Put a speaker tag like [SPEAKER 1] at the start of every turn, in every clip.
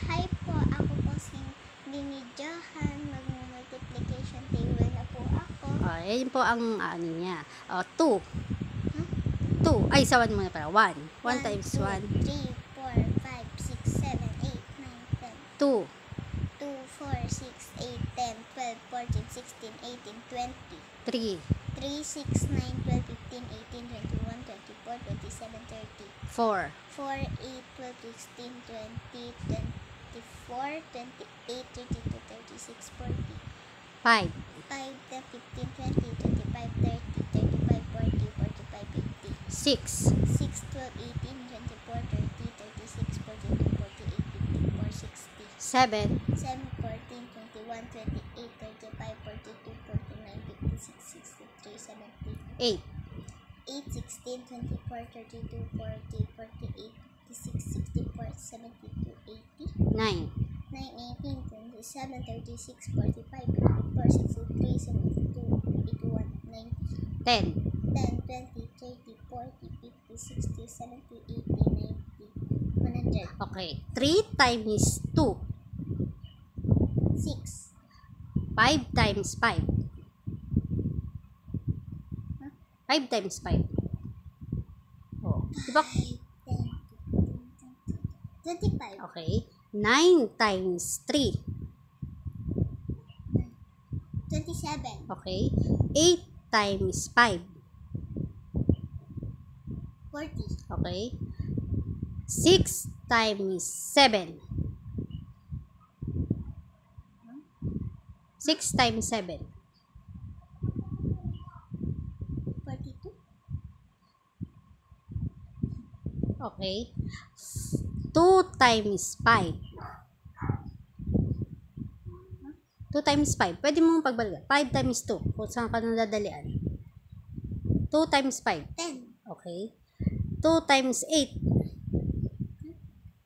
[SPEAKER 1] Hi po, ako po si Mimi Johan. Mag-multiplication table na po ako.
[SPEAKER 2] Yan po ang ano niya. 2.
[SPEAKER 1] Huh?
[SPEAKER 2] 2. Ay, sa 1 muna pala. 1. 1 times
[SPEAKER 1] 2,
[SPEAKER 2] 1.
[SPEAKER 1] 3, 4, 5, 6, 7, 8, 9, 10.
[SPEAKER 2] 2.
[SPEAKER 1] 2, 4, 6, 8, 10, 12, 14, 16, 18, 20.
[SPEAKER 2] 3.
[SPEAKER 1] 3, 6, 9, 12, 15, 18, 21, 24, 27, 30.
[SPEAKER 2] 4.
[SPEAKER 1] 4, 8, 12, 16, 20, 24, 28, 32, 36, 40.
[SPEAKER 2] 5.
[SPEAKER 1] 5, 10, 15, 20, 25, 30, 35, 40, 45, 50.
[SPEAKER 2] 6.
[SPEAKER 1] 6, 12, 18, 24, 30, 36, 42, 48, 54, 60.
[SPEAKER 2] 7.
[SPEAKER 1] 7, 14, 21, 28, 35, 42, 49, 56, 63, 70.
[SPEAKER 2] 8.
[SPEAKER 1] 8, 16, 24, 32, 40, 48, 56, 64, 72, 80.
[SPEAKER 2] 9.
[SPEAKER 1] 9, 18, 27, 36, 45, 54, 63, 72, 81, 90.
[SPEAKER 2] 10.
[SPEAKER 1] 10, 20, 30, 40, 50, 60, 70, 80, 90, 100.
[SPEAKER 2] Okay. 3 times 2.
[SPEAKER 1] 6.
[SPEAKER 2] 5 times 5. 5 times 5. Oh, diba?
[SPEAKER 1] 25.
[SPEAKER 2] Okay. 9 times 3.
[SPEAKER 1] 27.
[SPEAKER 2] Okay. 8 times 5.
[SPEAKER 1] 40.
[SPEAKER 2] Okay. 6 times 7. 6 times 7.
[SPEAKER 1] 42.
[SPEAKER 2] Okay. 2 times 5. 2 times 5. Pwede mong pagbalikan. 5 times 2. Kung saan ka nang dadalian. 2 times 5.
[SPEAKER 1] 10.
[SPEAKER 2] Okay. 2 times 8.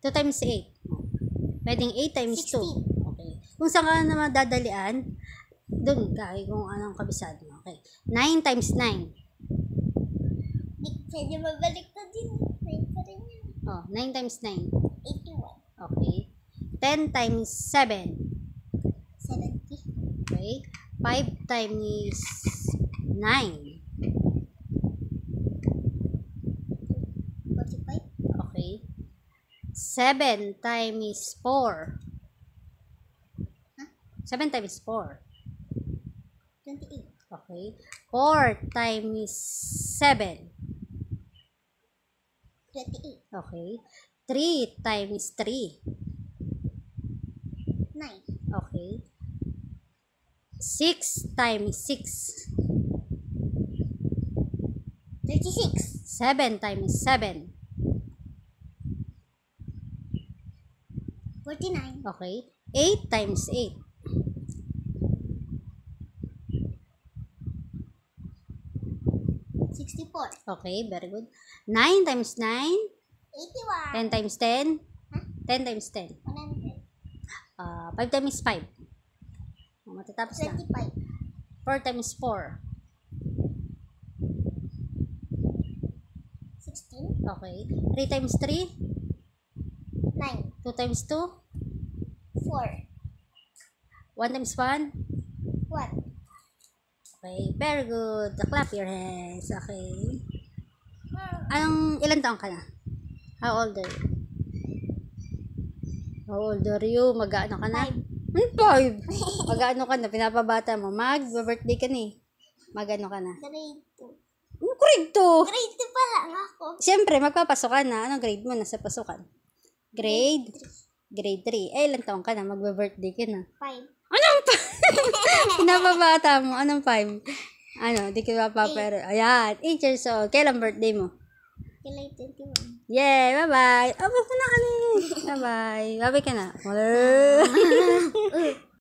[SPEAKER 2] 2 times 8. Pwedeng 8 times 2.
[SPEAKER 1] 16.
[SPEAKER 2] Okay. Kung saan ka naman dadalian, doon ka. Kung anong kabisado mo. Okay. 9 times 9.
[SPEAKER 1] Pwede mabalik na din. 9 pa rin yan.
[SPEAKER 2] 9 times 9.
[SPEAKER 1] 81.
[SPEAKER 2] Okay. 10 times 7.
[SPEAKER 1] 70.
[SPEAKER 2] Okay. 5 times 9.
[SPEAKER 1] 45.
[SPEAKER 2] Okay. 7 times 4.
[SPEAKER 1] Huh?
[SPEAKER 2] 7 times 4.
[SPEAKER 1] 28.
[SPEAKER 2] Okay. 4 times 7.
[SPEAKER 1] 28.
[SPEAKER 2] Okay. 3 times 3.
[SPEAKER 1] 9.
[SPEAKER 2] Okay. 6 times 6.
[SPEAKER 1] 36.
[SPEAKER 2] 7 times 7.
[SPEAKER 1] 49.
[SPEAKER 2] Okay. 8 times 8.
[SPEAKER 1] 64.
[SPEAKER 2] Okay, very good. 9 times 9.
[SPEAKER 1] 81.
[SPEAKER 2] 10 times 10.
[SPEAKER 1] Huh?
[SPEAKER 2] 10 times 10.
[SPEAKER 1] 100.
[SPEAKER 2] 5 times 5. Matatapos na.
[SPEAKER 1] 25.
[SPEAKER 2] 4 times 4.
[SPEAKER 1] 16.
[SPEAKER 2] Okay. 3 times 3.
[SPEAKER 1] 9.
[SPEAKER 2] 2 times 2.
[SPEAKER 1] 4.
[SPEAKER 2] 1 times 1.
[SPEAKER 1] 1.
[SPEAKER 2] Okay, very good. Clap your hands. Okay. Ilan taong ka na? How old are you? How old are you? Mag-ano ka na? 5. Mag-ano ka na? Pinapabata mo. Mag-birthday ka ni. Mag-ano ka na?
[SPEAKER 1] Grade 2.
[SPEAKER 2] Ano grade 2?
[SPEAKER 1] Grade 2 pa lang ako.
[SPEAKER 2] Siyempre, magpapasok ka na. Anong grade mo? Nasa pasukan. Grade 3. Ilan taong ka na? Mag-birthday ka na.
[SPEAKER 1] 5.
[SPEAKER 2] Anong 5? Pinapabata mo. Anong 5? Di ka pero ayan, 8 years old. Kailan birthday mo?
[SPEAKER 1] July 21.
[SPEAKER 2] Yay! Bye-bye! Abot ko na kami! Bye-bye! Bye-bye ka na.